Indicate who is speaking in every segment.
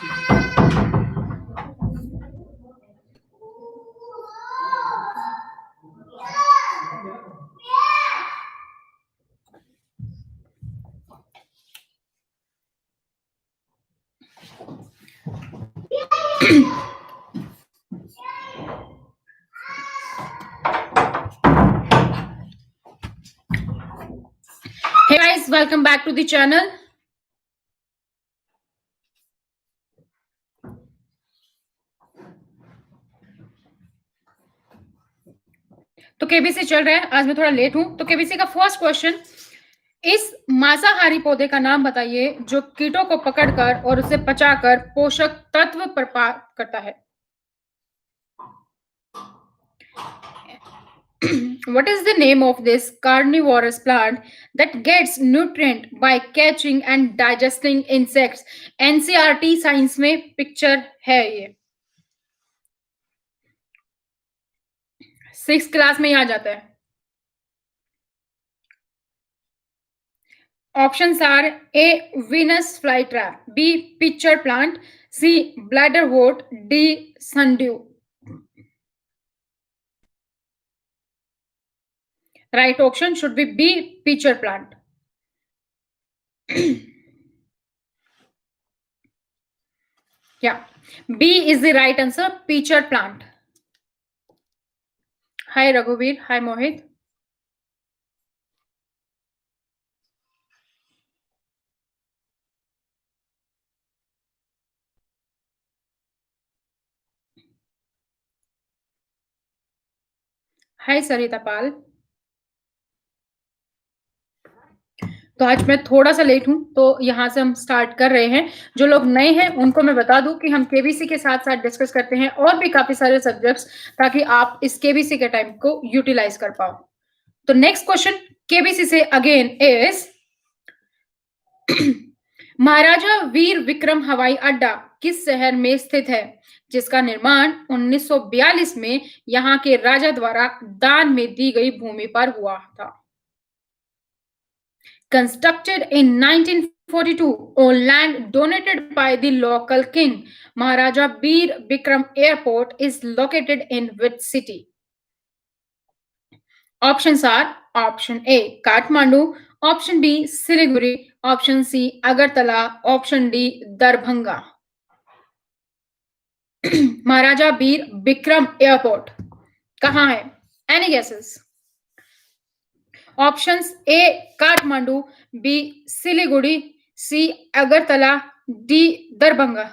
Speaker 1: Hey guys, welcome back to the channel. तो KBC चल रहा है, आज मैं थोड़ा लेट हूं। तो केबीसी का फर्स्ट क्वेश्चन, इस मांसाहारी पौधे का नाम बताइए जो कीटों को पकड़कर और उसे पचाकर पोषक तत्व प्रदान करता है। What is the name of this carnivorous plant that gets nutrient by catching and digesting insects? NCERT science में पिक्चर है ये, 6th क्लास में ही आ जाता है। Options are A. Venus flytrap, B. Pitcher plant, C. Bladderwort, D. Sundew. Right option should be B. Pitcher plant. Yeah, B is the right answer. Pitcher plant. Hi Raghuveer. Hi Mohit. Hi Sarita Pal. तो आज मैं थोड़ा सा late हूं, तो यहां से हम स्टार्ट कर रहे हैं। जो लोग नए हैं उनको मैं बता दूं कि हम केबीसी के साथ साथ डिस्कस करते हैं और भी काफी सारे सब्जेक्ट्स, ताकि आप इस केबीसी के टाइम को यूटिलाइज कर पाओ। तो नेक्स्ट क्वेश्चन केबीसी से अगेन इज, महाराजा वीर विक्रम हवाई अड्डा किस शहर में स्थित है, जिसका निर्माण 1942 में यहां के राजा द्वारा दान में दी गई भूमि पर हुआ था। Constructed in 1942 on land donated by the local king, Maharaja Veer Bikram Airport is located in which city? Options are option A Kathmandu, option B Siliguri, option C Agartala, option D Darbhanga. Maharaja Bir Vikram airport कहाँ है? Any guesses? Options A Kathmandu, B Siliguri, C Agartala, D Darbhanga.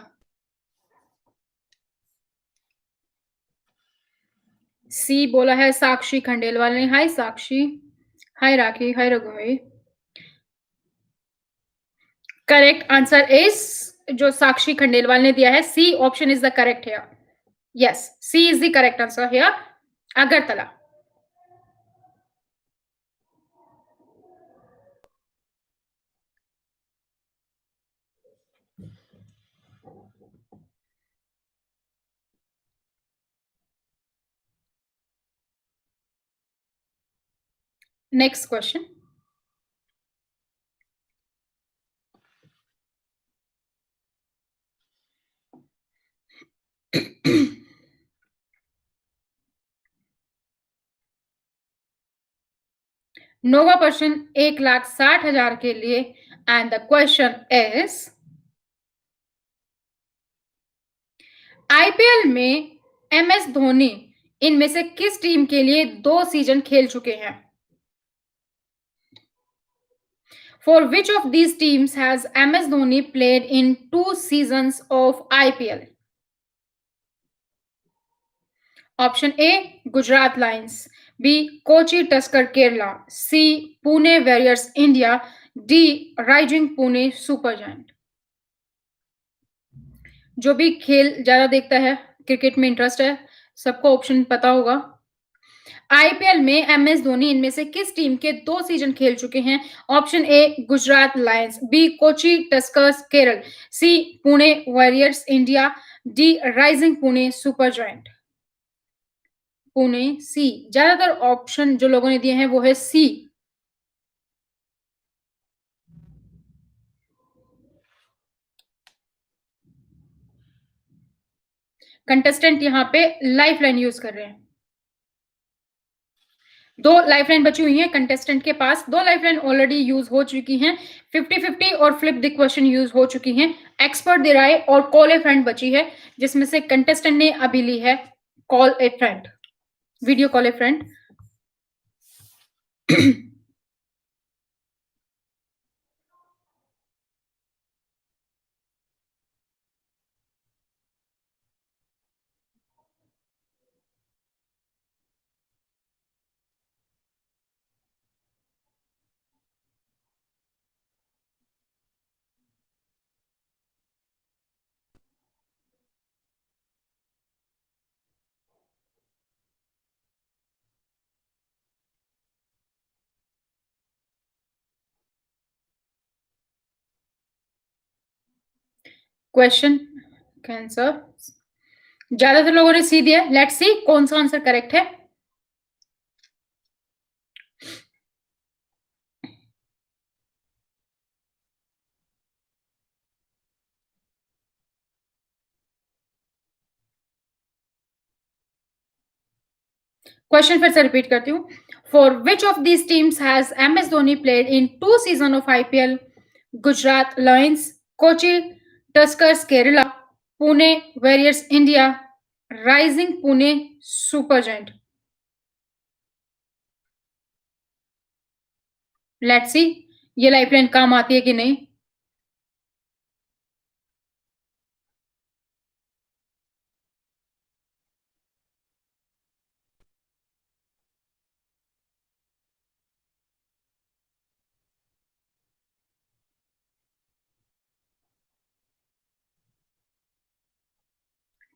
Speaker 1: C बोला है साक्षी खंडेलवाल ने। हाय साक्षी, हाय राखी, हाय रघुवीर। Correct answer is, जो साक्षी खंडेलवाल ने दिया है, C option is the correct here. Yes, C is the correct answer here, Agartala. Next question, नोवा प्रश्न 1,60,000 के लिए, and the question is, IPL में एमएस धोनी इनमें से किस टीम के लिए 2 सीजन खेल चुके हैं? For which of these teams has MS Dhoni played in 2 seasons of IPL? Option A Gujarat Lions, B Kochi Tusker Kerala, C Pune Warriors India, D Rising Pune Super Giant. जो भी खेल ज्यादा देखता है, cricket में interest है, सबको option पता होगा। आईपीएल में एमएस धोनी इनमें से किस टीम के 2 सीजन खेल चुके हैं? Option A Gujarat Lions, B Kochi Tuskers Kerala, C Pune Warriors India, D Rising Pune Super Giant. Pune C, ज्यादातर ऑप्शन जो लोगों ने दिए हैं वो है सी। कंटेस्टेंट यहाँ पे लाइफलाइन यूज कर रहे हैं। 2 लाइफलाइन बची हुई हैं कंटेस्टेंट के पास। 2 लाइफलाइन ऑलरेडी यूज़ हो चुकी हैं। 50-50 और फ्लिप द क्वेश्चन यूज़ हो चुकी हैं। एक्सपर्ट दे राय और कॉल ए फ्रेंड बची है, जिसमें से कंटेस्टेंट ने अभी ली है कॉल ए फ्रेंड, वीडियो कॉल ए फ्रेंड। क्वेश्चन का आंसर ज्यादातर लोगों ने सी दिया। लेट्स सी कौन सा आंसर करेक्ट है। क्वेश्चन फिर से रिपीट करती हूँ। For which of these teams has M S Dhoni played in 2 season of IPL? Gujarat Lions, Kochi Tuskers Kerala, Pune Warriors India, Rising Pune Super Giant. Let's see ये लाइफलाइन काम आती है कि नहीं।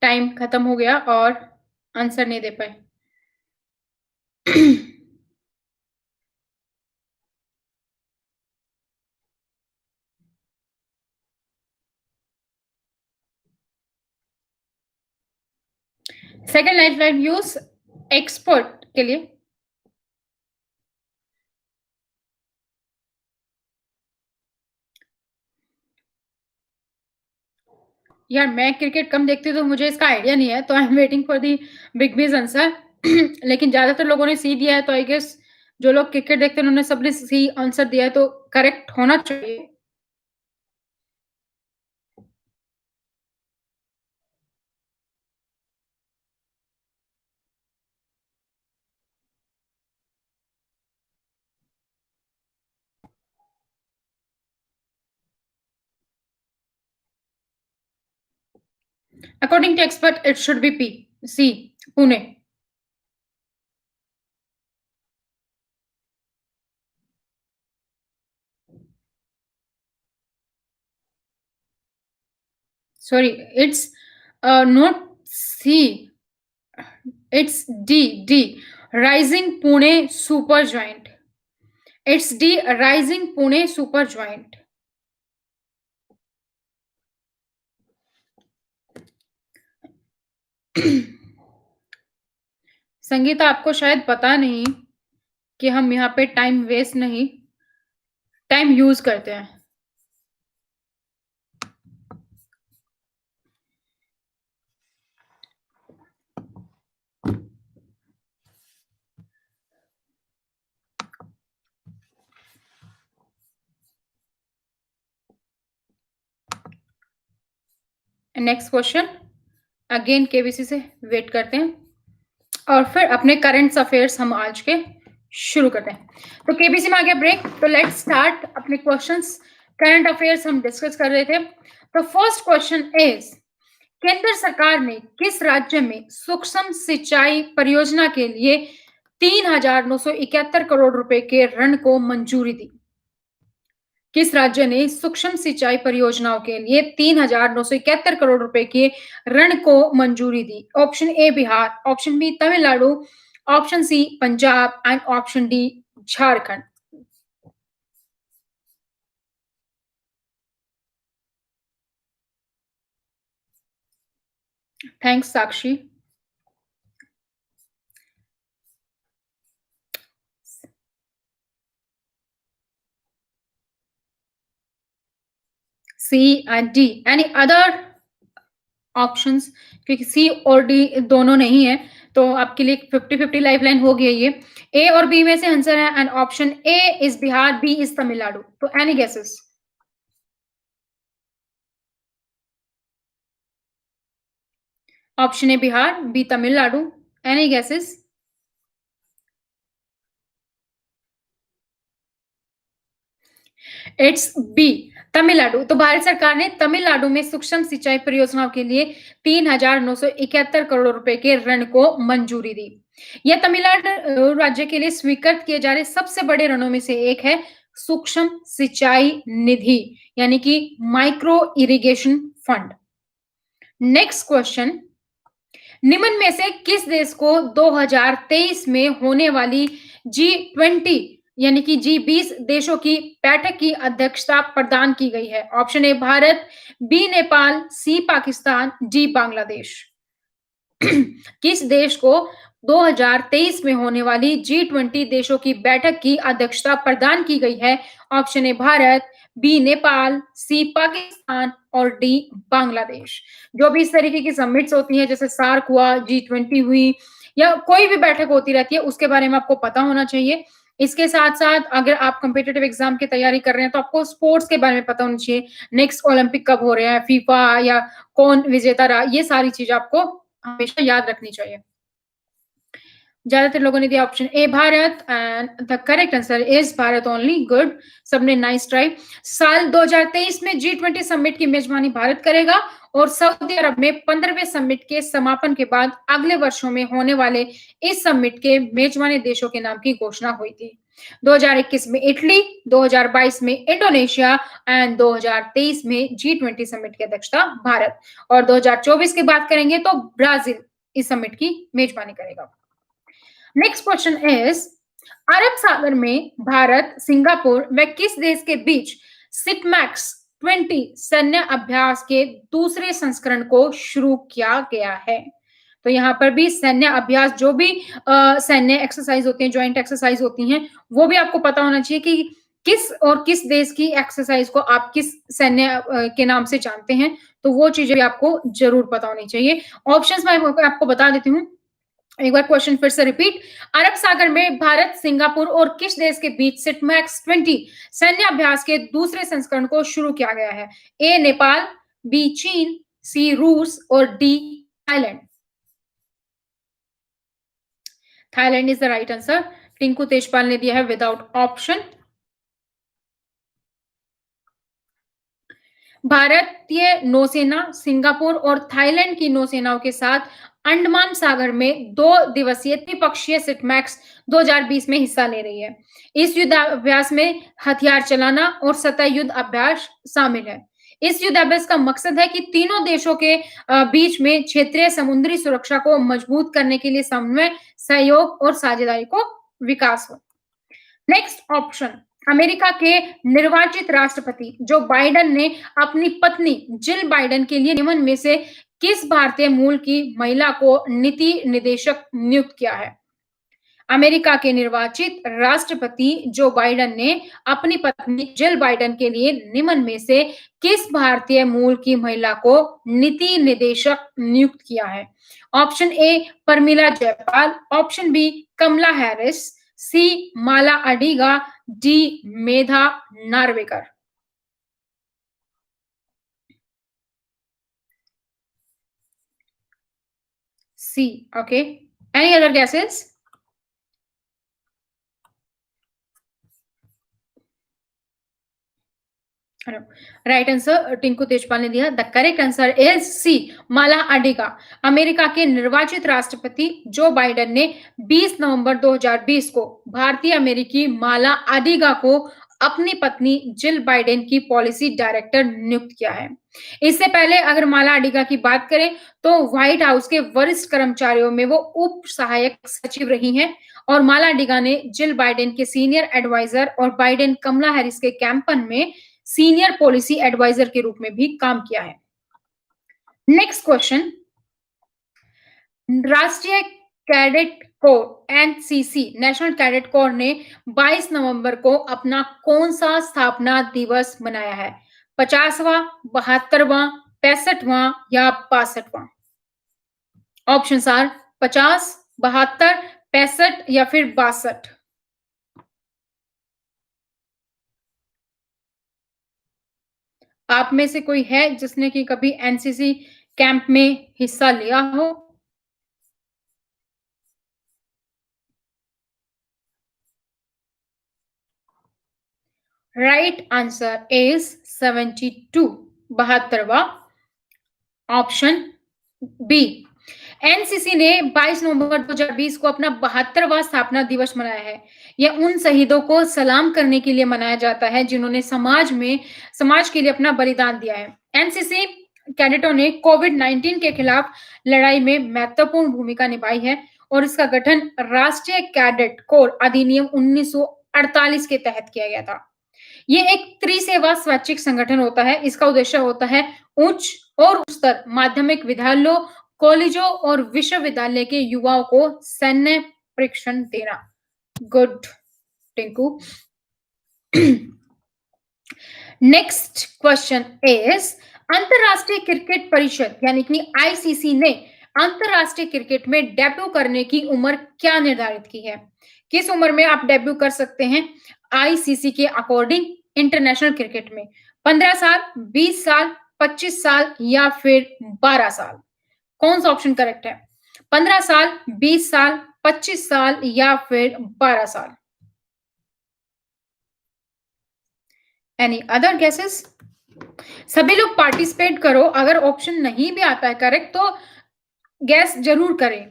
Speaker 1: टाइम खत्म हो गया और आंसर नहीं दे पाए। सेकंड लाइफलाइन यूज एक्सपर्ट के लिए। यार मैं क्रिकेट कम देखती हूँ तो मुझे इसका आइडिया नहीं है, तो I am waiting for the big बीज आंसर। लेकिन ज्यादातर लोगों ने सी दिया है, तो आई गेस जो लोग क्रिकेट देखते हैं उन्होंने सबने सी आंसर दिया है, तो करेक्ट होना चाहिए। According to expert it should be P C Pune. Sorry, it's not C. It's D. D. Rising Pune Super Giant. It's D. Rising Pune Super Giant. Sangeeta, आपको शायद पता नहीं कि हम यहाँ पे टाइम वेस्ट नहीं, टाइम यूज करते हैं। नेक्स्ट क्वेश्चन अगेन केबीसी से वेट करते हैं और फिर अपने करंट अफेयर्स हम आज के शुरू करते हैं। तो केबीसी में आ गया ब्रेक, तो लेट्स स्टार्ट अपने क्वेश्चंस। करंट अफेयर्स हम डिस्कस कर रहे थे। तो फर्स्ट क्वेश्चन इज, केंद्र सरकार ने किस राज्य में सूक्ष्म सिंचाई परियोजना के लिए 3,971 करोड़ रुपए के ऋण को मंजूरी दी? किस राज्य ने सूक्ष्म सिंचाई परियोजनाओं के लिए 3,971 करोड़ रुपए के ऋण को मंजूरी दी? Option A Bihar, option B Tamil Nadu, option C Punjab and option D Jharkhand. Thanks Sakshi. C and D. Any other options, क्योंकि सी और डी दोनों नहीं है, तो आपके लिए 50-50 लाइफलाइन हो गई है ये। ए और बी में से आंसर है and option A is Bihar, B is Tamil Nadu. तो any guesses? Option A Bihar, B Tamil Nadu. Any guesses? It's B, Tamil Nadu. तो भारत सरकार ने तमिलनाडु में सूक्ष्म सिंचाई परियोजनाओं के लिए 3,971 करोड़ रुपए के ऋण को मंजूरी दी। यह तमिलनाडु राज्य के लिए स्वीकृत किए जा रहे सबसे बड़े ऋणों में से एक है, सूक्ष्म सिंचाई निधि, यानी कि micro irrigation fund. Next question, निम्न में से किस देश को 2023 में होने वाली जी20 यानी कि जी20 देशों की बैठक की अध्यक्षता प्रदान की गई है? Option A Bharat, B Nepal, C Pakistan, D Bangladesh. किस देश को 2023 में होने वाली जी20 देशों की बैठक की अध्यक्षता प्रदान की गई है? Option A Bharat, B Nepal, C Pakistan और डी बांग्लादेश। जो भी इस तरीके की समिट्स होती हैं, जैसे सार्क हुआ, जी20 हुई या कोई भी बैठक होती रहती है, उसके बारे में आपको पता होना चाहिए। इसके साथ-साथ अगर आप कॉम्पिटिटिव एग्जाम की तैयारी कर रहे हैं, तो आपको स्पोर्ट्स के बारे में पता होना चाहिए। नेक्स्ट ओलंपिक कब हो रहे हैं, फीफा या कौन विजेता रहा, ये सारी चीज़ें आपको हमेशा याद रखनी चाहिए। ज्यादातर लोगों ने दिया option A Bharat and the correct answer is Bharat only. Good, सबने नाइस ट्राई। साल 2023 में जी20 समिट की मेजबानी भारत करेगा और सऊदी अरब में 15वें समिट के समापन के बाद अगले वर्षों में होने वाले इस समिट के मेजबानी देशों के नाम की घोषणा हुई थी। 2021 में इटली, 2022 में इंडोनेशिया एंड 2023 में जी20 समिट की अध्यक्षता भारत, और 2024 की बात करेंगे तो ब्राजील इस समिट की मेजबानी करेगा। नेक्स्ट क्वेश्चन इज, अरब सागर में भारत, सिंगापुर व किस देश के बीच सिटमैक्स 20 सैन्य अभ्यास के दूसरे संस्करण को शुरू किया गया है? तो यहाँ पर भी सैन्य अभ्यास, जो भी सैन्य एक्सरसाइज होती हैं, ज्वाइंट एक्सरसाइज होती हैं, वो भी आपको पता होना चाहिए कि किस और किस देश की एक्सरसाइज को आप किस सैन्य के नाम से जानते हैं। तो वो चीजें भी आपको जरूर पता होनी चाहिए। ऑप्शंस मैं आपको बता देती हूँ, एक बार क्वेश्चन फिर से रिपीट। अरब सागर में भारत, सिंगापुर और किस देश के बीच सिटमैक्स 20 सैन्य अभ्यास के दूसरे संस्करण को शुरू किया गया है? ए नेपाल, बी चीन, सी रूस और D Thailand. Thailand is the right answer. Tinku Tejpal ने दिया है विदाउट ऑप्शन। भारतीय नौसेना सिंगापुर और थाईलैंड की नौसेनाओं के साथ अंडमान सागर में 2 दिवसीय त्रिपक्षीय सिटमैक्स 2020 में हिस्सा ले रही है। इस युद्धाभ्यास में हथियार चलाना और सतह युद्ध अभ्यास शामिल है। इस युद्धाभ्यास का मकसद है कि तीनों देशों के बीच में क्षेत्रीय समुद्री सुरक्षा को मजबूत करने के लिए समन्वय, सहयोग और साझेदारी को विकास हो। नेक्स्ट ऑप्शन, अमेरिका के निर्वाचित राष्ट्रपति जो बाइडेन ने अपनी पत्नी जिल बाइडेन के लिए निम्न में से किस भारतीय मूल की महिला को नीति निदेशक नियुक्त किया है? अमेरिका के निर्वाचित राष्ट्रपति जो बाइडेन ने अपनी पत्नी जिल बाइडेन के लिए निम्न में से किस भारतीय मूल की महिला को नीति निदेशक नियुक्त किया है? Option A Pramila Jayapal, option B Kamala Harris, C Mala Adiga, D Medha Narvekar. C, okay. Any other guesses? Right answer Tinku Tejpal ने दिया। The correct answer is C Mala Adiga. America के निर्वाचित राष्ट्रपति जो बाइडेन ने 20 नवंबर 2020 को भारतीय अमेरिकी माला अडिगा को अपनी पत्नी जिल बाइडेन की पॉलिसी डायरेक्टर नियुक्त किया है। इससे पहले अगर माला अडिगा की बात करें तो व्हाइट हाउस के वरिष्ठ कर्मचारियों में वो उप सहायक सचिव रही हैं और माला अडिगा ने जिल बाइडेन के सीनियर एडवाइजर और बाइडेन कमला हैरिस के कैंपन में सीनियर पॉलिसी एडवाइजर के रूप में भी काम किया है। नेक्स्ट क्वेश्चन, राष्ट्रीय cadet corps NCC national cadet corps ने 22 नवंबर को अपना कौन सा स्थापना दिवस मनाया है? 50वां, 72वां, 65वां या 62वां? ऑप्शंस आर 50, 72, 65 या फिर 62। आप में से कोई है जिसने कि कभी एनसीसी कैंप में हिस्सा लिया हो? राइट आंसर इज 72, 72वां। Option B. एनसीसी ने 22 नवंबर 2020 को अपना 72वां स्थापना दिवस मनाया है। यह उन शहीदों को सलाम करने के लिए मनाया जाता है जिन्होंने समाज के लिए अपना बलिदान दिया है। एनसीसी कैडेटों ने कोविड-19 के खिलाफ लड़ाई में महत्वपूर्ण भूमिका निभाई है और इसका गठन राष्ट्रीय कैडेट कोर अधिनियम 1948 के तहत किया गया था। ये एक त्रिसेवा स्वैच्छिक संगठन होता है। इसका उद्देश्य होता है उच्च और उच्चतर माध्यमिक विद्यालयों, कॉलेजों और विश्वविद्यालय के युवाओं को सैन्य प्रशिक्षण देना। Good, Tinku. Next question is अंतरराष्ट्रीय क्रिकेट परिषद यानी कि आईसीसी ने अंतरराष्ट्रीय क्रिकेट में डेब्यू करने की उम्र क्या निर्धारित की है? किस उम्र में आप डेब्यू कर सकते हैं आईसीसी के अकॉर्डिंग इंटरनेशनल क्रिकेट में? 15 साल, 20 साल, 25 साल या फिर 12 साल? कौन सा ऑप्शन करेक्ट है? 15 साल, 20 साल, 25 साल या फिर 12 साल? Any other guesses? सभी लोग पार्टिसिपेट करो। अगर ऑप्शन नहीं भी आता है करेक्ट तो गैस जरूर करें,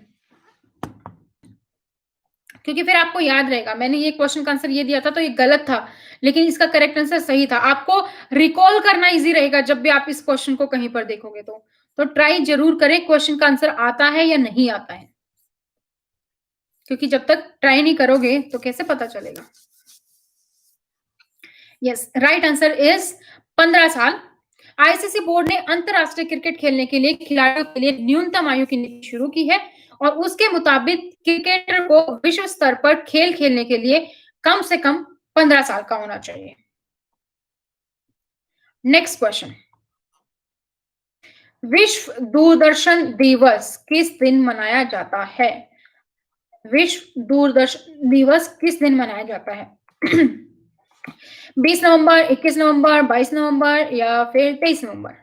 Speaker 1: क्योंकि फिर आपको याद रहेगा मैंने ये क्वेश्चन का आंसर ये दिया था तो ये गलत था, लेकिन इसका करेक्ट आंसर सही था। आपको रिकॉल करना इजी रहेगा जब भी आप इस क्वेश्चन को कहीं पर देखोगे तो ट्राई जरूर करें क्वेश्चन का आंसर आता है या नहीं आता है, क्योंकि जब तक ट्राई नहीं करोगे तो कैसे पता चलेगा। यस, राइट आंसर इज 15 साल। आईसीसी बोर्ड ने अंतरराष्ट्रीय क्रिकेट खेलने के लिए खिलाड़ियों के लिए न्यूनतम आयु की नीति शुरू की है और उसके मुताबिक क्रिकेटर को विश्व स्तर पर खेल खेलने के लिए कम से कम 15 साल का होना चाहिए। नेक्स्ट क्वेश्चन, विश्व दूरदर्शन दिवस किस दिन मनाया जाता है? विश्व दूरदर्शन दिवस किस दिन मनाया जाता है? 20 नवंबर, 21 नवंबर, 22 नवंबर या फिर 23 नवंबर?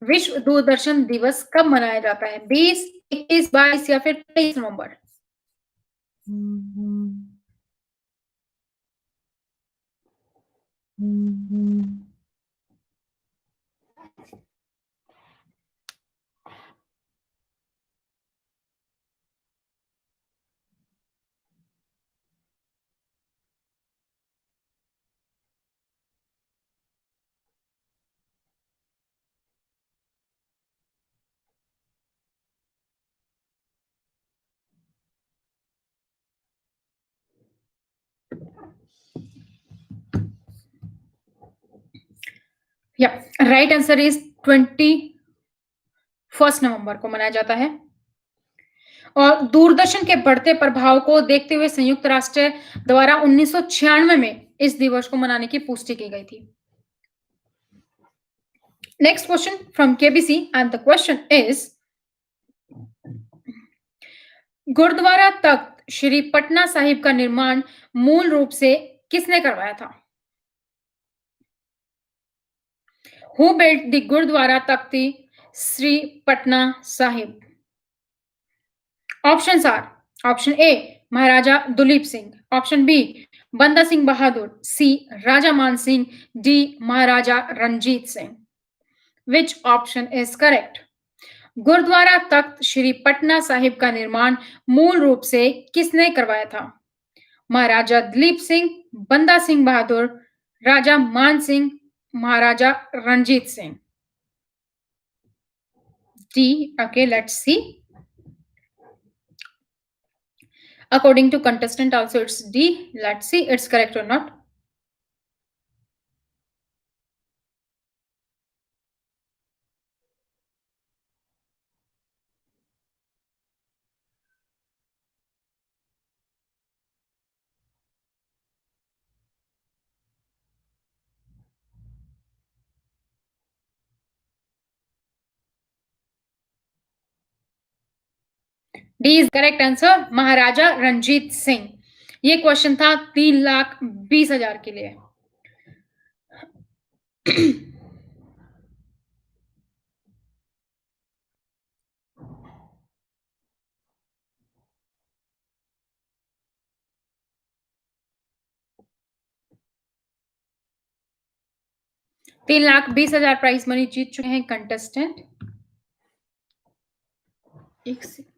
Speaker 1: विश्व दूरदर्शन दिवस कब मनाया जाता है? 20, 21, 22 या फिर 23 नवंबर? या राइट आंसर इज 21 नवंबर को मनाया जाता है। और दूरदर्शन के बढ़ते प्रभाव को देखते हुए संयुक्त राष्ट्र द्वारा 1996 में इस दिवस को मनाने की पुष्टि की गई थी। Next question from KBC and the question is Gurudwara Takht Shri Patna Sahib का निर्माण मूल रूप से किसने करवाया था? Who built the Gurudwara Takht Shri Patna Sahib? Options are option A Maharaja Duleep Singh, option B Banda Singh Bahadur, C Raja Man Singh, D Maharaja Ranjit Singh. Which option is correct? Gurudwara Takht Shri Patna Sahib का निर्माण मूल रूप से किसने करवाया था? महाराजा दिलीप सिंह, बंदा Singh Bahadur, Raja Man Singh, Maharaja Ranjit Singh? D, okay, let's see. According to contestant also it's D. Let's see it's correct or not. D is correct answer, Maharaja Ranjit Singh. ये क्वेश्चन था 3,20,000 के लिए। 3,20,000 प्राइज मनी जीत चुके हैं कंटेस्टेंट। एक से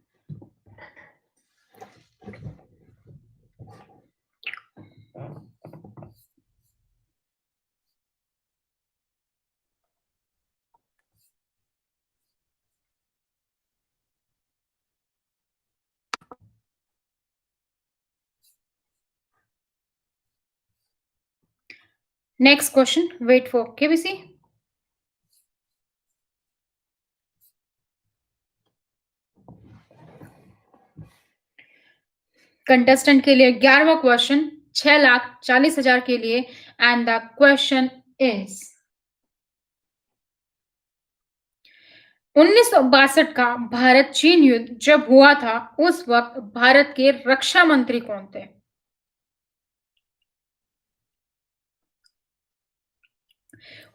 Speaker 1: next question, wait for KBC. Contestant के लिए 11वां क्वेश्चन 6,40,000 के लिए एंड द क्वेश्चन इज 1962 का भारत चीन युद्ध जब हुआ था उस वक्त भारत के रक्षा मंत्री कौन थे?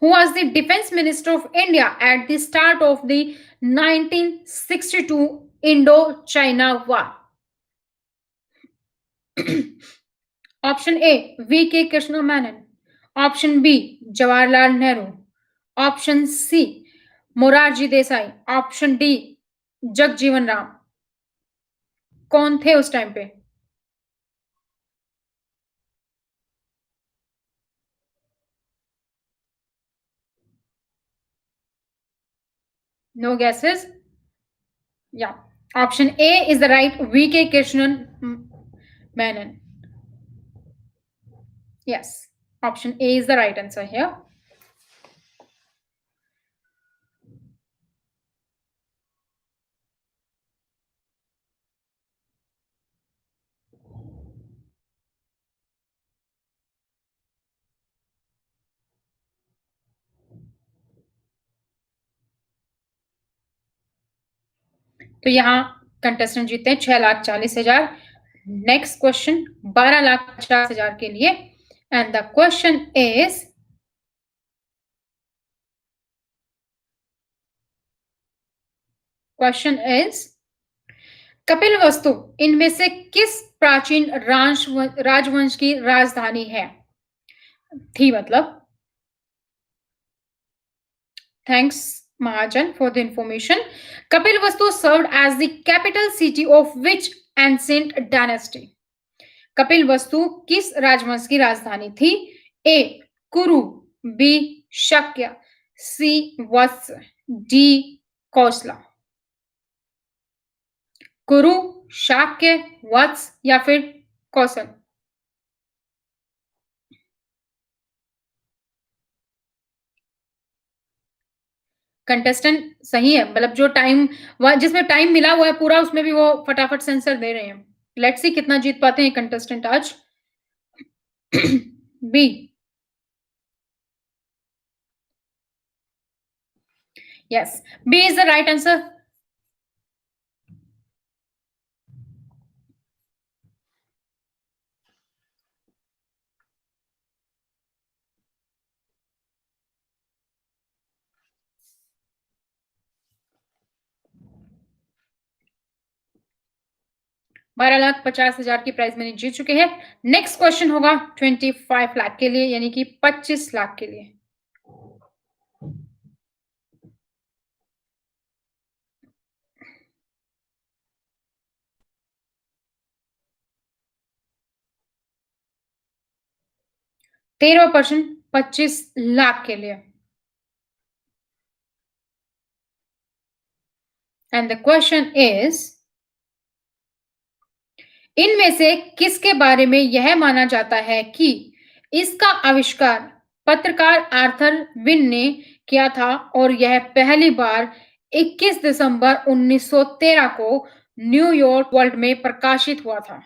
Speaker 1: Who was the defense minister of India at the start of the 1962 Indo-China War? Option A, V.K. Krishna Menon. Option B, Jawaharlal Nehru. Option C, Morarji Desai. Option D, Jagjeevan Ram. कौन थे उस time पे? No guesses? Yeah. Option A is the right, V.K. Krishnan Menon. Yes. Option A is the right answer here. तो यहाँ contestant जीते हैं 6,40,000। Next question 12,50,000 के लिए and the question is Kapilvastu इनमें से किस प्राचीन राजवंश की राजधानी है? थी मतलब। Thanks Mahajan for the information. Kapilvastu served as the capital city of which ancient dynasty? Kapilvastu किस राजवंश की राजधानी थी? A. कुरु, B. शक्य, C. वत्स, D. कौशला। कुरु, शाक्य, वत्स या फिर कौशल? कंटेस्टेंट सही है, मतलब जो टाइम जिसमें टाइम मिला हुआ है पूरा उसमें भी वो फटाफट सेंसर दे रहे हैं। लेट्स सी कितना जीत पाते हैं कंटेस्टेंट आज। B. Yes, B is the right answer. ₹12,50,000 की प्राइज मनी जीत चुके हैं। नेक्स्ट क्वेश्चन होगा 25 लाख के लिए, यानी कि 25 लाख के लिए। तेरह पर्सन 25 लाख के लिए एंड द क्वेश्चन इज इनमें से किसके बारे में यह माना जाता है कि इसका आविष्कार पत्रकार आर्थर विन ने किया था और यह पहली बार 21 दिसंबर 1913 को न्यूयॉर्क वर्ल्ड में प्रकाशित हुआ था?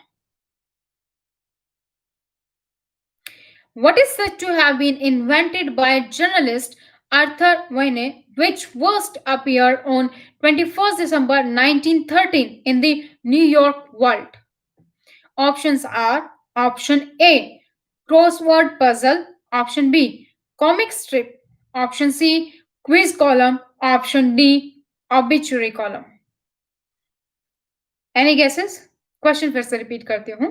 Speaker 1: What is said to have been invented by journalist Arthur Wayne, which first appeared on 21st December 1913 in the New York World. Options are option A, crossword puzzle, option B, comic strip, option C, quiz column, option D, obituary column. Any guesses? Question फिर से repeat करती हूँ।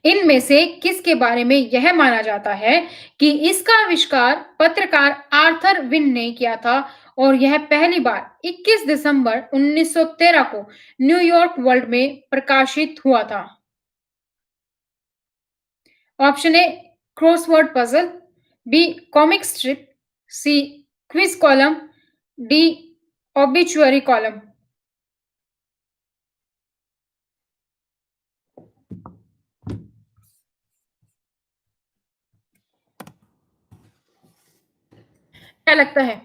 Speaker 1: इनमें से किसके बारे में यह माना जाता है कि इसका आविष्कार पत्रकार आर्थर विन ने किया था और यह पहली बार 21 दिसंबर 1913 को न्यूयॉर्क वर्ल्ड में प्रकाशित हुआ था? Option A, crossword puzzle, B, comic strip, C, quiz column, D, obituary column. क्या लगता है?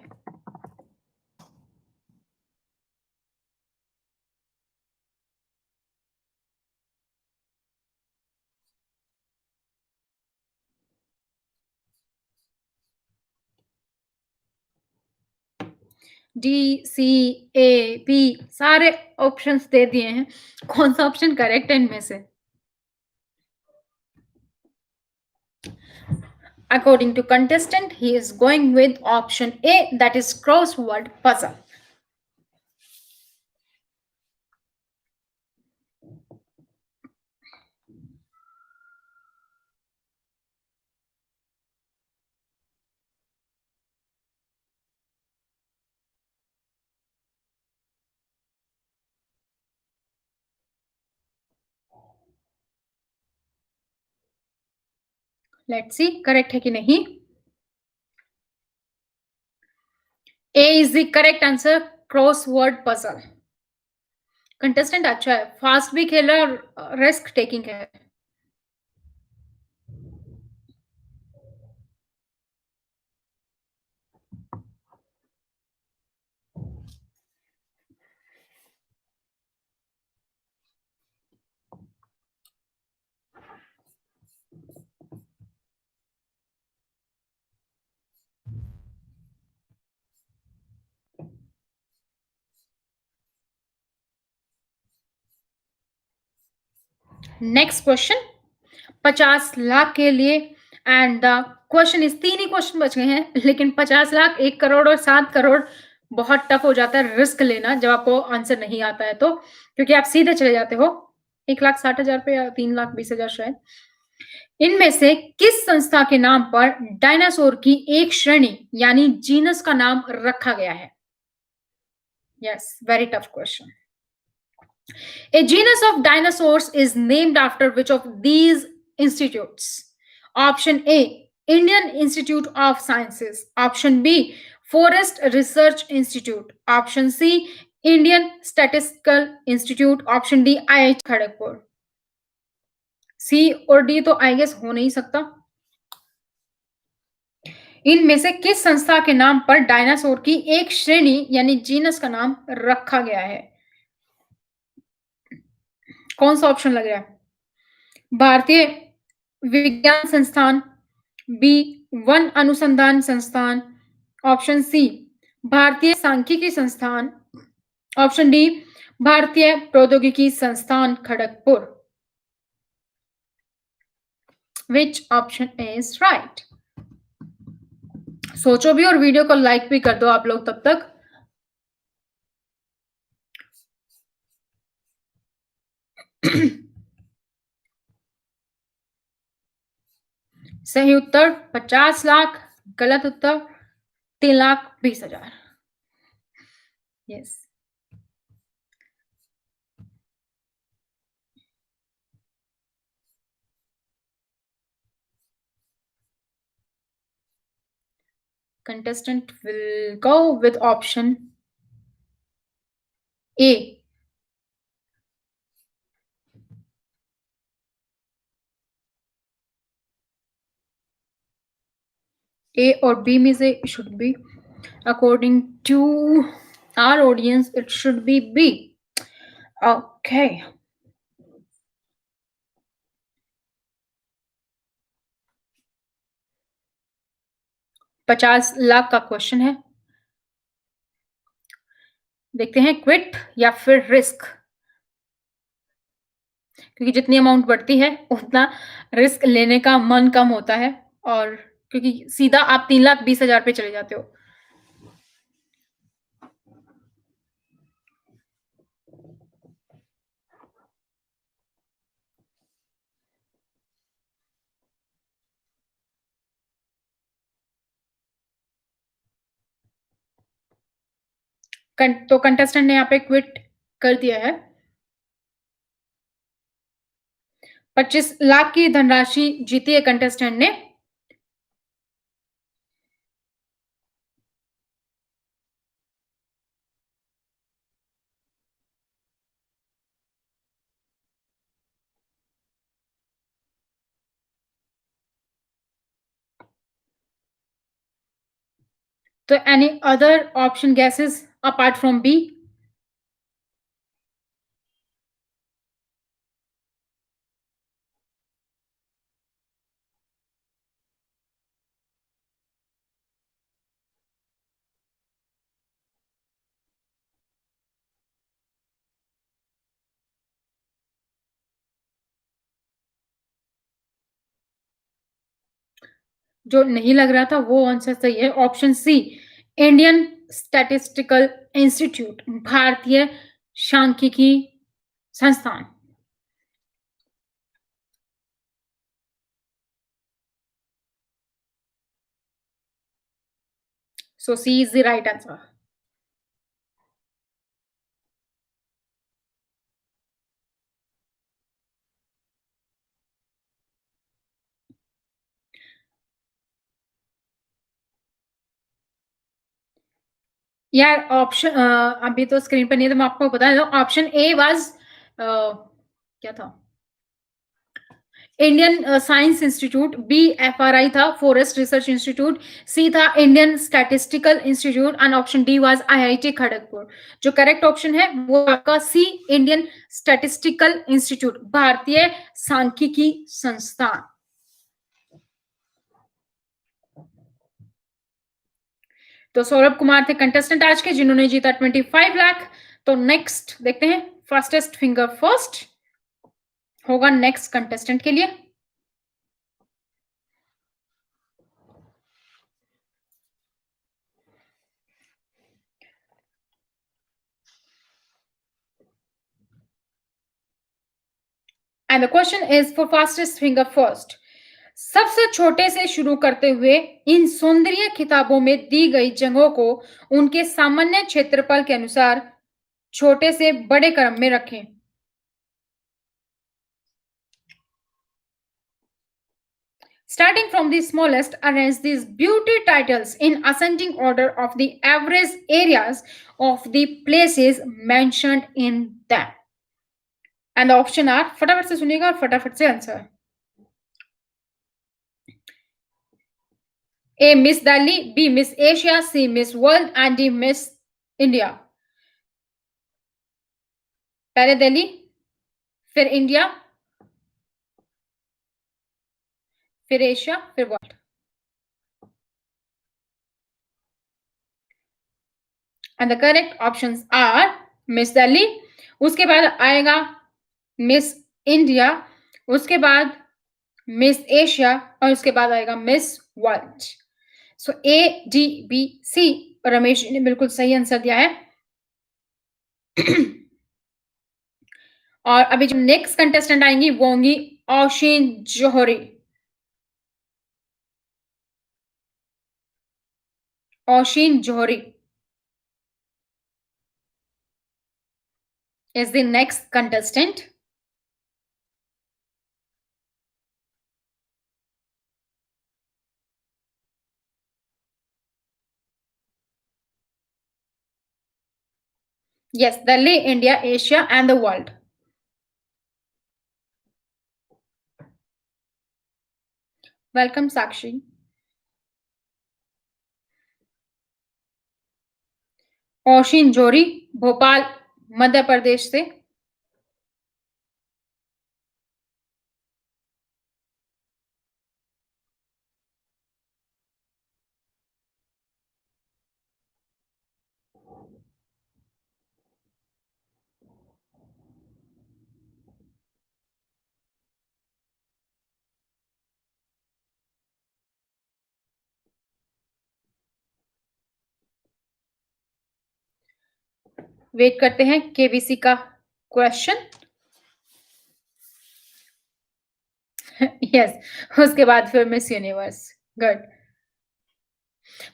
Speaker 1: डी, सी, ए, बी, सारे ऑप्शंस दे दिए हैं। कौन सा ऑप्शन करेक्ट है इनमें से? According to contestant, he is going with option A, that is crossword puzzle. Let's see, correct है कि नहीं? A is the correct answer, crossword puzzle. Contestant अच्छा है, फास्ट भी खेला और रिस्क टेकिंग है। नेक्स्ट क्वेश्चन 50 लाख के लिए एंड द क्वेश्चन इस 3 ही क्वेश्चन बच गए हैं, लेकिन 50 लाख, 1 करोड़ और 7 करोड़ बहुत टफ हो जाता है रिस्क लेना जब आपको आंसर नहीं आता है तो, क्योंकि आप सीधे चले जाते हो 1,60,000 पे या 3,20,000 शायद। इनमें से किस संस्था के नाम पर डायनासोर की एक श्रेणी यानी जीनस का नाम रखा गया है? Yes, very tough question. A genus of dinosaurs is named after which of these institutes? Option A, Indian Institute of Sciences. Option B, Forest Research Institute. Option C, Indian Statistical Institute. Option D, IIT Kharagpur. C और D तो I guess हो नहीं सकता। इनमें से किस संस्था के नाम पर डायनासोर की एक श्रेणी यानी जीनस का नाम रखा गया है? कौन सा ऑप्शन लग रहा है? भारतीय विज्ञान संस्थान, बी, वन अनुसंधान संस्थान, ऑप्शन सी, भारतीय सांख्यिकी संस्थान, ऑप्शन डी, भारतीय प्रौद्योगिकी संस्थान खड़गपुर। विच ऑप्शन इज राइट? सोचो भी और वीडियो को लाइक भी कर दो आप लोग तब तक। सही उत्तर 50 लाख, गलत उत्तर 3,20,000। Yes. Contestant will go with option A. A or B में से should be, according to our audience, it should be B. Okay. 50 lakh का क्वेश्चन है। देखते हैं क्विट या फिर रिस्क, क्योंकि जितनी अमाउंट बढ़ती है उतना रिस्क लेने का मन कम होता है, और क्योंकि सीधा आप 3,20,000 पे चले जाते हो। तो कंटेस्टेंट ने यहाँ पे क्विट कर दिया है। 25 लाख की धनराशि जीती है कंटेस्टेंट ने। तो any other option guesses apart from B? जो नहीं लग रहा था वो आंसर सही है, option C, Indian Statistical Institute, भारतीय सांख्यिकी संस्थान। So C is the right answer. यार ऑप्शन अभी तो स्क्रीन पर नहीं है, तो मैं आपको बता दूं, ऑप्शन ए वाज क्या था, Indian Science Institute, B FRI था, फॉरेस्ट रिसर्च इंस्टीट्यूट, सी था Indian Statistical Institute, and option D was IIT Kharagpur. जो करेक्ट ऑप्शन है वो आपका सी, इंडियन स्टैटिस्टिकल इंस्टीट्यूट, भारतीय सांख्यिकी संस्थान। तो सौरभ कुमार थे कंटेस्टेंट आज के, जिन्होंने जीता 25 लाख। तो नेक्स्ट देखते हैं, फास्टेस्ट फिंगर फर्स्ट होगा नेक्स्ट कंटेस्टेंट के लिए। And the question is for fastest finger first. सबसे छोटे से शुरू करते हुए इन सौंदर्य किताबों में दी गई जगहों को उनके सामान्य क्षेत्रफल के अनुसार छोटे से बड़े क्रम में रखें। Starting from the smallest, arrange these beauty titles in ascending order of the average areas of the places mentioned in them. And the option are, फटाफट से सुनिएगा और फटाफट से answer. A Miss Delhi, B Miss Asia, C Miss World and D Miss India. पहले दिल्ली, फिर India, फिर Asia, फिर World. And the correct options are Miss Delhi, उसके बाद आएगा मिस इंडिया, उसके बाद मिस एशिया, और उसके बाद आएगा Miss World. So A D B C, Ramesh ने बिल्कुल सही आंसर दिया है। और अभी जो नेक्स्ट कंटेस्टेंट आएंगी वो होंगी औशीन जोहरी। औशीन जोहरी is the next contestant. Yes, Delhi, India, Asia, and the world. Welcome, Sakshi. औशीन जोरी, भोपाल, मध्य प्रदेश से। वेट करते हैं केबीसी का क्वेश्चन। यस, उसके बाद फिर मिस यूनिवर्स। गुड।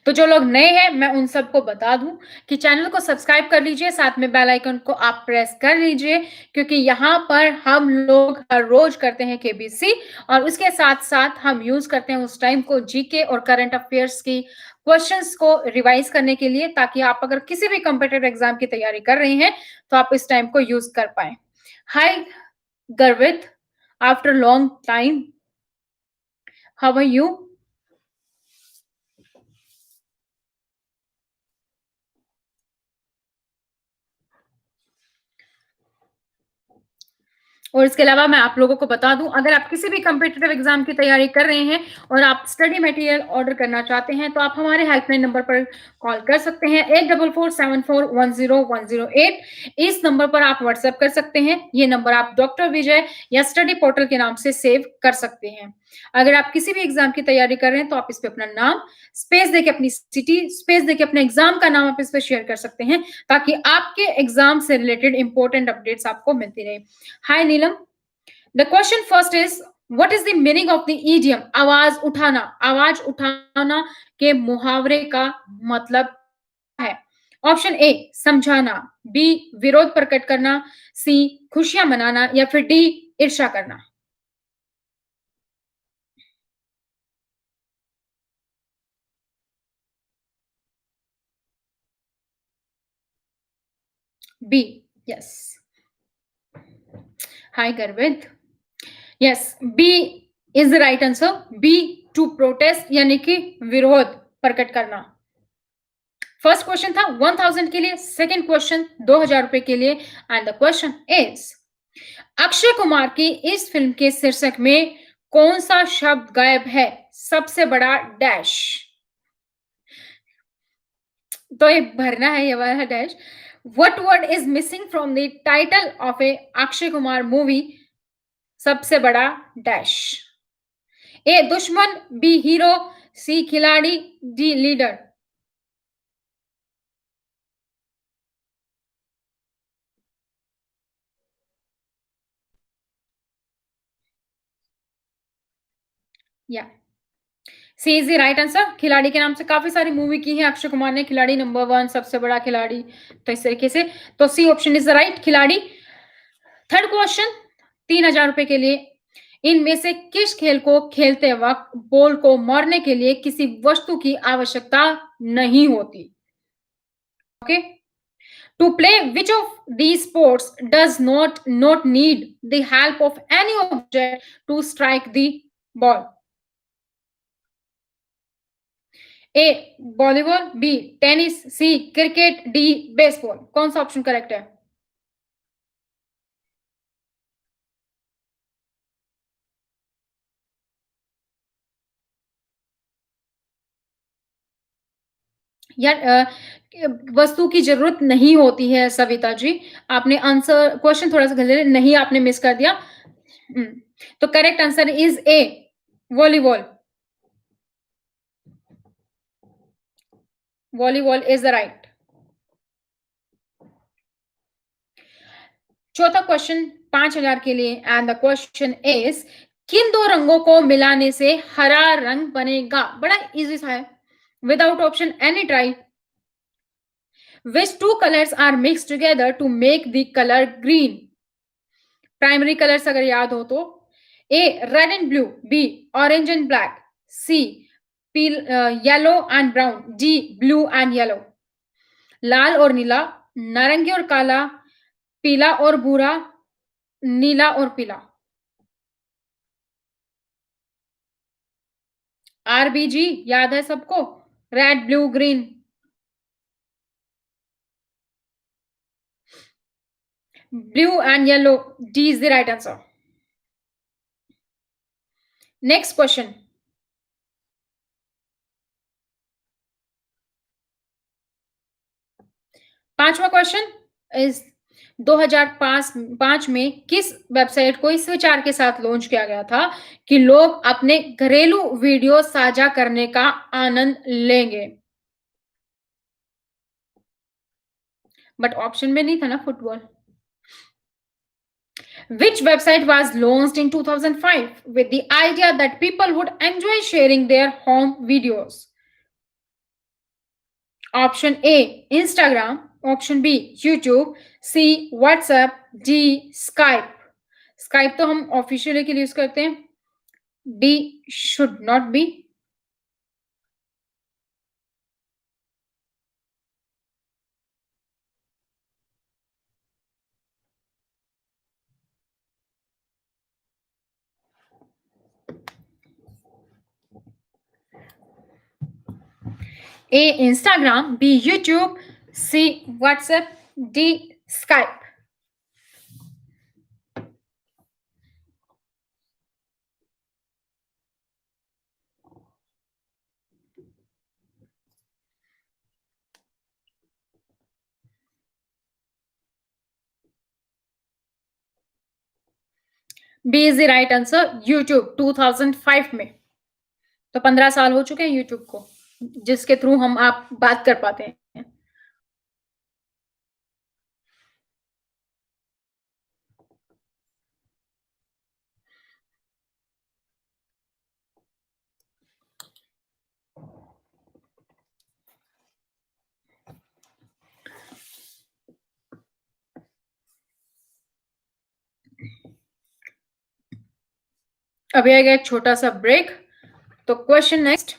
Speaker 1: तो जो लोग नए हैं, मैं उन सबको बता दूँ कि चैनल को सब्सक्राइब कर लीजिए, साथ में बेल आइकन को आप प्रेस कर लीजिए, क्योंकि यहाँ पर हम लोग हर रोज़ करते हैं केबीसी और उसके साथ-साथ हम यूज़ करते हैं उस टाइम को जीके और करंट अफेयर्स की क्वेश्चन्स को रिवाइज़ करने के लिए, ताकि आप अगर किसी भी कॉम्पिटिटिव एग्ज़ाम की तैयारी कर रही हैं, तो आप इस टाइम को यूज़ कर पाएँ। Hi Garvit, after long time, how are you? और इसके अलावा मैं आप लोगों को बता दूँ, अगर आप किसी भी कॉम्पिटिटिव एग्ज़ाम की तैयारी कर रहे हैं और आप स्टडी मटेरियल ऑर्डर करना चाहते हैं, तो आप हमारे हेल्पलाइन नंबर पर कॉल कर सकते हैं 8447410108। इस नंबर पर आप व्हाट्सएप कर सकते हैं। ये नंबर आप डॉक्टर विजय या स्टडी पोर्टल के नाम से सेव कर सकते हैं। अगर आप किसी भी एग्ज़ाम की तैयारी कर रहे हैं, तो आप इस पे अपना नाम, स्पेस देके अपनी सिटी, स्पेस देके अपने एग्ज़ाम का नाम आप इस पे शेयर कर सकते हैं, ताकि आपके एग्ज़ाम से रिलेटेड इम्पोर्टेंट अपडेट्स आपको मिलती रहे। Hi Neelam. The question first is, what is the meaning of the idiom आवाज उठाना? आवाज उठाना के मुहावरे का मतलब है। ऑप्शन ए समझाना, बी विरोध प्रकट करना, सी खुशियां मनाना या फिर डी ईर्ष्या करना। B. Yes. Hi Garvit. Yes, B is the right answer. B, to protest यानी कि विरोध प्रकट करना। फर्स्ट क्वेश्चन था 1000 के लिए, सेकंड क्वेश्चन 2000 रुपए के लिए and the question is, Akshay Kumar की इस फिल्म के शीर्षक में कौन सा शब्द गायब है? सबसे बड़ा डैश। तो ये भरना है ये वाला dash. What word is missing from the title of A Akshay Kumar movie सबसे बड़ा डैश? ए दुश्मन, बी हीरो, सी खिलाड़ी, डी लीडर। या C is the right answer. खिलाड़ी के नाम से काफी सारी मूवी की है अक्षय कुमार ने, खिलाड़ी नंबर वन, सबसे बड़ा खिलाड़ी, तो इस तरीके से। तो C option is the right, खिलाड़ी। थर्ड क्वेश्चन 3000 रुपए के लिए, इनमें से किस खेल को खेलते वक्त बॉल को मारने के लिए किसी वस्तु की आवश्यकता नहीं होती? Okay, to play which of these sports does not need the help of any object to strike the ball? A volleyball, B tennis, C cricket, D baseball. कौन सा ऑप्शन करेक्ट है? यार वस्तु की जरूरत नहीं होती है सविता जी। आपने आंसर क्वेश्चन थोड़ा सा गलत नहीं, आपने मिस कर दिया। हम्म, तो correct answer is a volleyball. Volleyball is the right. चौथा क्वेश्चन 5000 के लिए एंड द क्वेश्चन इज, किन दो रंगों को मिलाने से हरा रंग बनेगा? बड़ा इजी सा है, without option any try. Which two colors are mixed together to make the color green? Primary colours अगर याद हो तो, A red and blue, B orange and black, C yellow and brown, D blue and yellow. लाल और नीला, नारंगी और काला, पीला और भूरा, नीला और पीला। आरबीजी याद है सबको, red blue green. Blue and yellow, D is the right answer. Next question, पांचवा क्वेश्चन इज, 2005 में किस वेबसाइट को इस विचार के साथ लॉन्च किया गया था कि लोग अपने घरेलू वीडियो साझा करने का आनंद लेंगे? बट ऑप्शन में नहीं था ना football. Which website was launched in 2005 with the idea that people would enjoy sharing their home videos? Option A Instagram, option B YouTube, C WhatsApp, D Skype. Skype तो हम ऑफिशियली के लिए use करते हैं। D should not be. A Instagram, B YouTube, C WhatsApp, D Skype. B is the right answer. YouTube 2005 में। तो 15 साल हो चुके हैं यूट्यूब को, जिसके थ्रू हम आप बात कर पाते हैं। अभी आएगा एक छोटा सा ब्रेक। तो question next,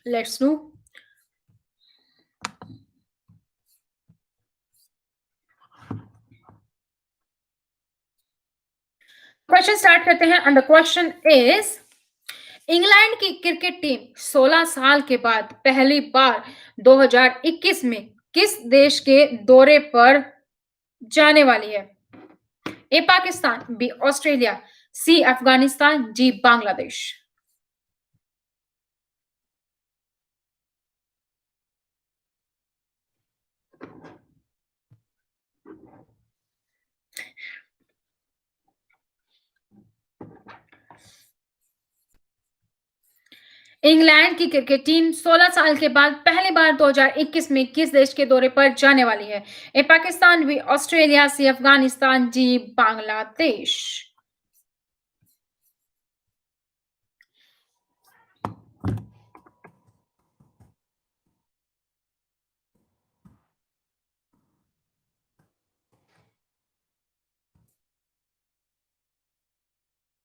Speaker 1: let's do. Question start करते हैं and the question is, England की क्रिकेट टीम 16 साल के बाद पहली बार 2021 में किस देश के दौरे पर जाने वाली है? A Pakistan, B Australia, C Afghanistan, G Bangladesh. England की क्रिकेट टीम 16 साल के बाद पहली बार 2021 में किस देश के दौरे पर जाने वाली है? A Pakistan, B Australia, C Afghanistan, G Bangladesh.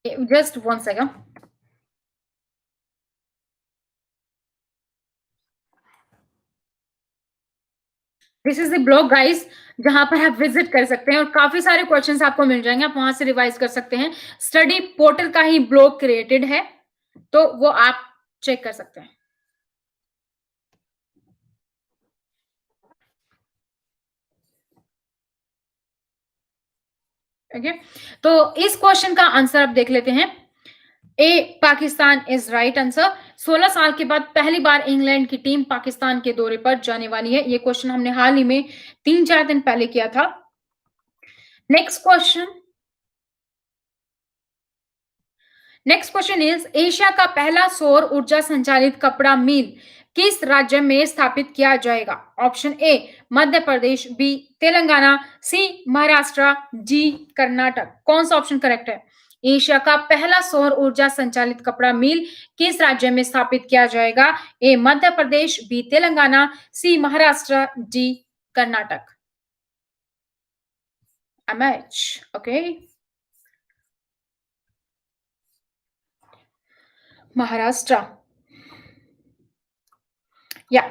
Speaker 1: Just one second. This is the blog guys, जहां पर आप विजिट कर सकते हैं और काफी सारे क्वेश्चंस आपको मिल जाएंगे, आप वहां से रिवाइज कर सकते हैं। स्टडी पोर्टल का ही ब्लॉग क्रिएटेड है, तो वो आप चेक कर सकते हैं। ओके, तो इस क्वेश्चन का आंसर आप देख लेते हैं। ए पाकिस्तान इज राइट आंसर। 16 साल के बाद पहली बार इंग्लैंड की टीम पाकिस्तान के दौरे पर जाने वाली है। ये क्वेश्चन हमने हाल ही में 3-4 दिन पहले किया था। नेक्स्ट क्वेश्चन, इज, एशिया का पहला सौर ऊर्जा संचालित कपड़ा मिल किस राज्य में स्थापित किया जाएगा? Option A Madhya Pradesh, B Telangana, C Maharashtra, G Karnataka. कौन सा ऑप्शन करेक्ट है? एशिया का पहला सौर ऊर्जा संचालित कपड़ा मिल किस राज्य में स्थापित किया जाएगा? ए Madhya Pradesh, B Telangana, C Maharashtra, D Karnataka. Okay, Maharashtra. या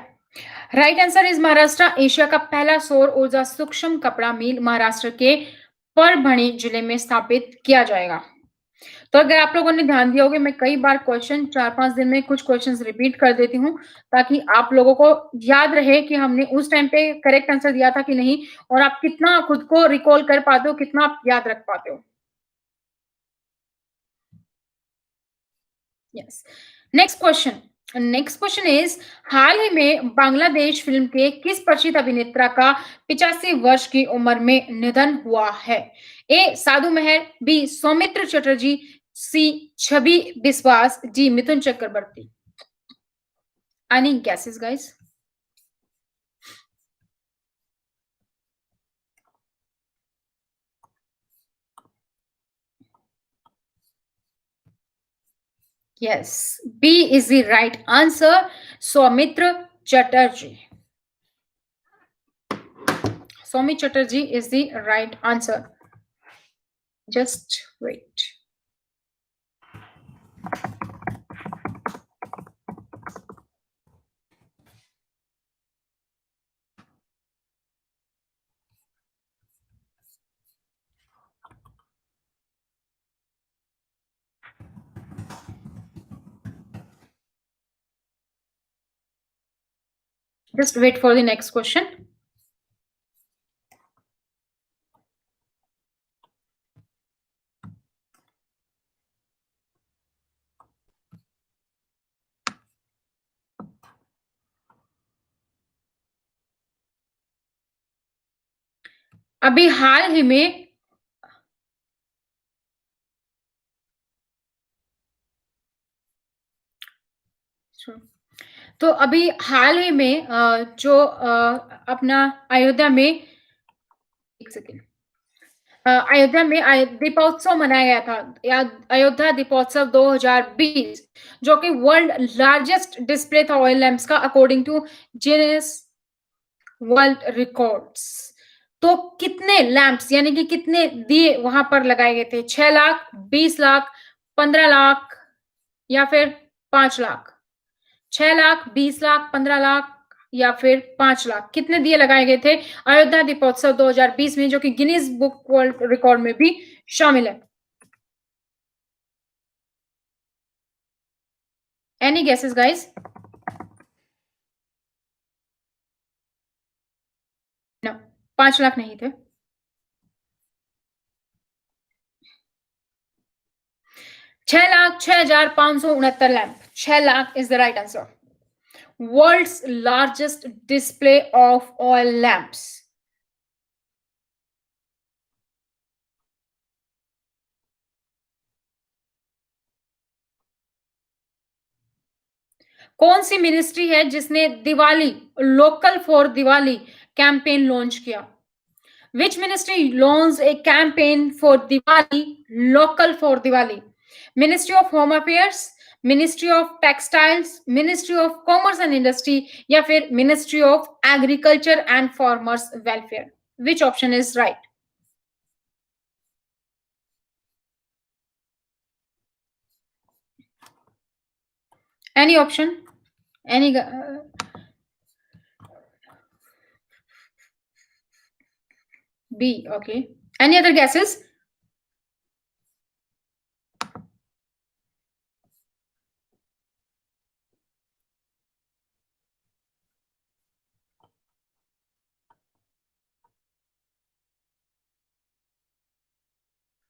Speaker 1: right answer is Maharashtra. Asia का पहला सौर ऊर्जा सूक्ष्म कपड़ा मिल महाराष्ट्र के परभणी जिले में स्थापित किया जाएगा। तो अगर आप लोगों ने ध्यान दिया होगा, मैं कई बार क्वेश्चन 4-5 दिन में कुछ क्वेश्चंस रिपीट कर देती हूँ, ताकि आप लोगों को याद रहे कि हमने उस टाइम पे करेक्ट आंसर दिया था कि नहीं, और आप कितना खुद को रिकॉल कर पाते हो, कितना आप याद रख पाते हो। यस, नेक्स्ट क्वेश्चन इज, हाल ही में बांग्लादेश फिल्म के किस प्रसिद्ध अभिनेता का 85 वर्ष की उम्र में निधन हुआ है? A Sadhu Meher, B Soumitra Chatterjee, C Chhabi Biswas, G Mithun Chakraborty. Any guesses guys? Yes, B is the right answer. Soumitra Chatterjee. Soumi Chatterjee is the right answer. Just wait. Just wait for the next question. अभी हाल ही में तो अभी हाल ही में जो अपना अयोध्या में एक सेकेंड अयोध्या में दीपोत्सव मनाया गया था अयोध्या दीपोत्सव 2020 जो कि वर्ल्ड लार्जेस्ट डिस्प्ले था ऑयल लैंप्स का according to Guinness World Records. तो कितने लैंप्स यानी कि कितने दिए वहां पर लगाए गए थे? 6 लाख, 20 लाख, 15 लाख या फिर 5 लाख? 6 लाख, 20 लाख, 15 लाख या फिर 5 लाख, कितने दिए लगाए गए थे अयोध्या दीपोत्सव 2020 में जो कि गिनीज बुक वर्ल्ड रिकॉर्ड में भी शामिल है? Any guesses guys? No, 5 lakh नहीं थे। 6,06,569 lamp. 6 lakh is the right answer. World's largest display of oil lamps. कौन सी मिनिस्ट्री है जिसने Diwali local for Diwali campaign launch किया? Which ministry launched a campaign for Diwali, local for Diwali? Ministry of Home Affairs, Ministry of Textiles, Ministry of Commerce and Industry, या फिर Ministry of Agriculture and Farmers Welfare? Which option is right? Any option? Any? B. Okay. Any other guesses?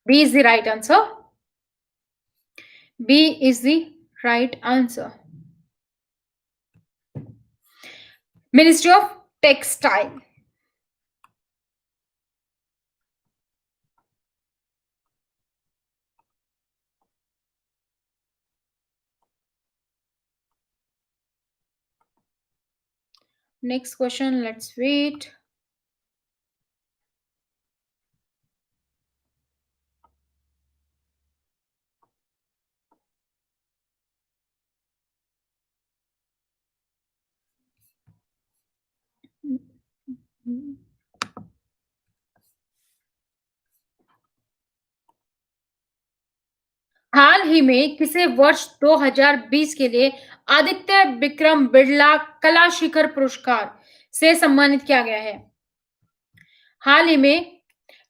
Speaker 1: B is the right answer. B is the right answer. Ministry of Textile. Next question, let's wait. हाल ही में किसे वर्ष 2020 के लिए आदित्य विक्रम बिड़ला कला शिखर पुरस्कार से सम्मानित किया गया है? हाल ही में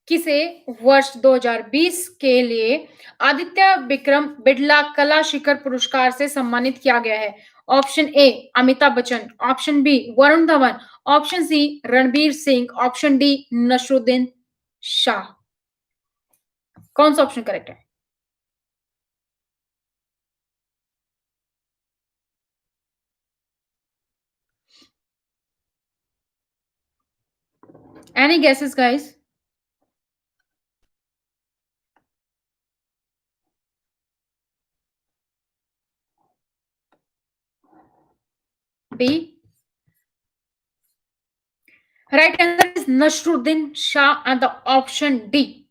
Speaker 1: किसे वर्ष 2020 के लिए आदित्य विक्रम बिड़ला कला शिखर पुरस्कार से सम्मानित किया गया है? Option A Amitabh Bachchan, option B Varun Dhawan, option C Ranbir Singh, option D Naseeruddin Shah. कौन सा ऑप्शन करेक्ट है? Any guesses, guys? B. Right answer is Nasruddin Shah and the option D.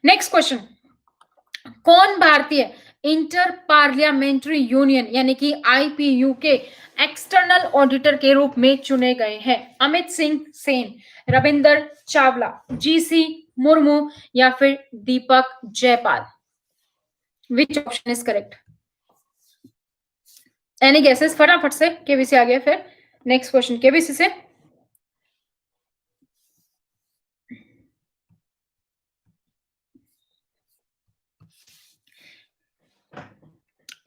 Speaker 1: Next question. कौन भारतीय इंटर पार्लियामेंट्री यूनियन यानी कि आईपीयू के एक्सटर्नल ऑडिटर के रूप में चुने गए हैं? अमित सिंह सेन, रविंदर चावला, जीसी मुर्मू या फिर Deepak Jaipal? Which option is correct? Any guesses? फटाफट से, केबीसी आ गया। फिर नेक्स्ट क्वेश्चन केबीसी से।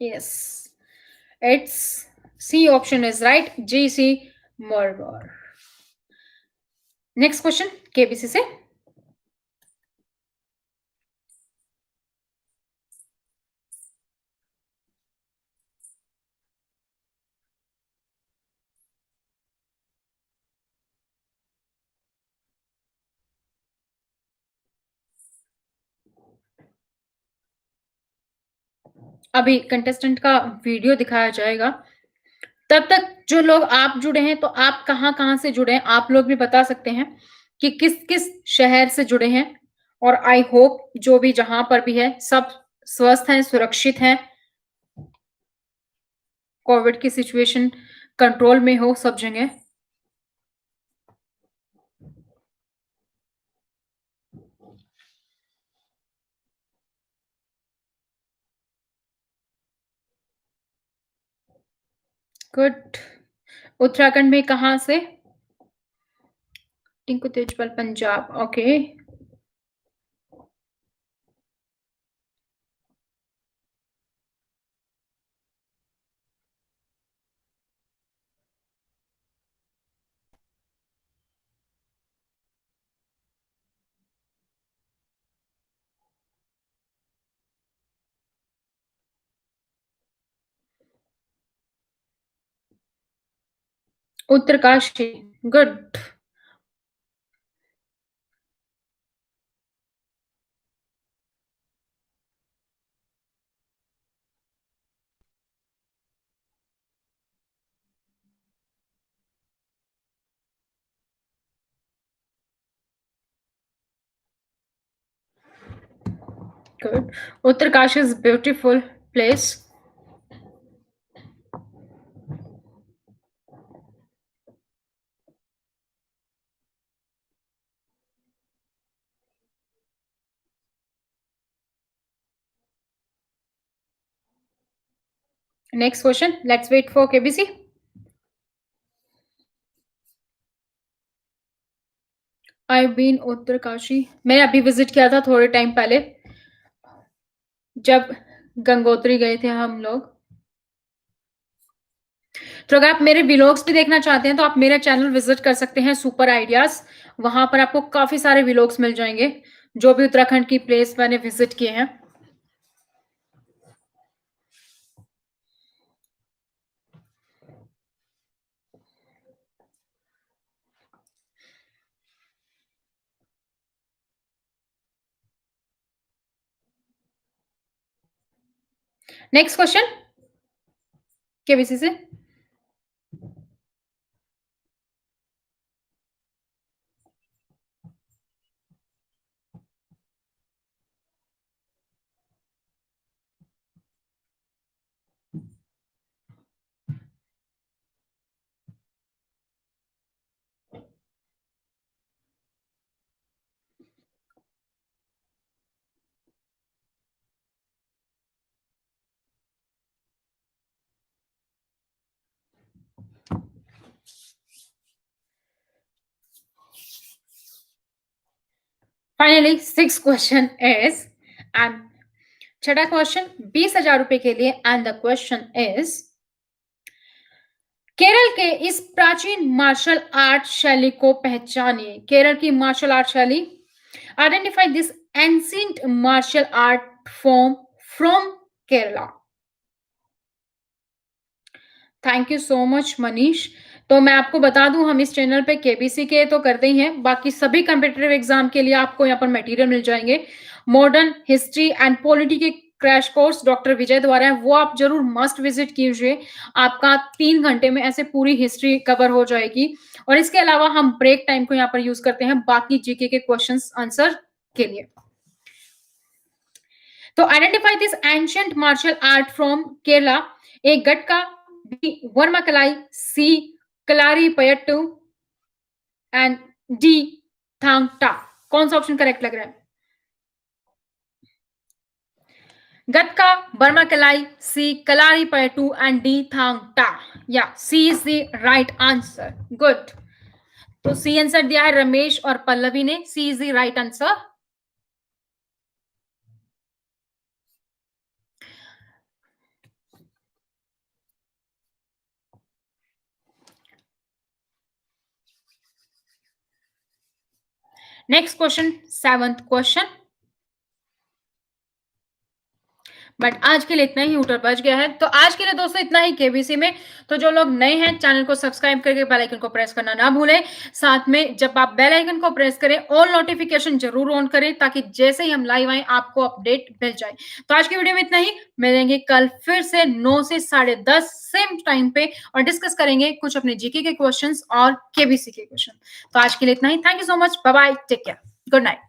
Speaker 1: Yes, it's C option is right. GC Murmur. Next question, KBC से। अभी कंटेस्टेंट का वीडियो दिखाया जाएगा। तब तक जो लोग आप जुड़े हैं, तो आप कहाँ से जुड़े हैं, आप लोग भी बता सकते हैं कि किस किस शहर से जुड़े हैं। और आई होप जो भी जहां पर भी है सब स्वस्थ हैं, सुरक्षित हैं, कोविड की सिचुएशन कंट्रोल में हो सब जगह। गुड। उत्तराखंड में कहां से? Tinku Tejpal, Punjab. Okay. Uttarkashi. Good. Good. Uttarkashi is beautiful place. Next question. Let's wait for KBC. I've been Uttarkashi. मैं अभी विजिट किया था थोड़े टाइम पहले, जब गंगोत्री गए थे हम लोग। तो अगर आप मेरे व्लॉग्स भी देखना चाहते हैं तो आप मेरा चैनल विजिट कर सकते हैं, सुपर आइडियाज। वहां पर आपको काफी सारे व्लॉग्स मिल जाएंगे जो भी उत्तराखंड की प्लेस मैंने विजिट किए हैं। नेक्स्ट क्वेश्चन केबीसी से। Finally six question is and छठा क्वेश्चन 20,000 रुपए के लिए and the question is Kerala के इस प्राचीन मार्शल आर्ट शैली को पहचानिए। केरल की मार्शल आर्ट शैली। Identify this ancient martial art form from Kerala. Thank you so much Manish. तो मैं आपको बता दूं, हम इस चैनल पे केबीसी के तो करते ही हैं, बाकी सभी कॉम्पिटिटिव एग्जाम के लिए आपको यहाँ पर मटेरियल मिल जाएंगे। मॉडर्न हिस्ट्री एंड पॉलिटी के क्रैश कोर्स डॉक्टर विजय द्वारा है, वो आप जरूर मस्ट विजिट कीजिए। आपका 3 घंटे में ऐसे पूरी हिस्ट्री कवर हो जाएगी। और इसके अलावा हम ब्रेक टाइम को यहाँ पर यूज करते हैं बाकी जीके के क्वेश्चन आंसर के लिए। तो identify this ancient martial art from Kerala. A Gatka, B Varmakalai, C Kalaripayattu and D Thang Ta. कौन सा ऑप्शन करेक्ट लग रहा है? Gatka, Varmakalai, C Kalaripayattu and D Thang Ta. या C is the right answer. Good. तो सी आंसर दिया है रमेश और पल्लवी ने। C is the right answer. Next question, 7th question. But आज के लिए इतना ही, हूटर बच गया है। तो आज के लिए दोस्तों इतना ही केबीसी में। तो जो लोग नए हैं, चैनल को सब्सक्राइब करके बेल आइकन को प्रेस करना ना भूलें। साथ में जब आप बेल आइकन को प्रेस करें, ऑल नोटिफिकेशन जरूर ऑन करें, ताकि जैसे ही हम लाइव आए आपको अपडेट मिल जाए। तो आज की वीडियो में इतना ही। मिलेंगे कल फिर से 9 से 10:30 सेम टाइम पे, और डिस्कस करेंगे कुछ अपने जीके के क्वेश्चंस और केबीसी के क्वेश्चन। तो आज के लिए इतना ही। Thank you so much. Bye bye, take care, good night.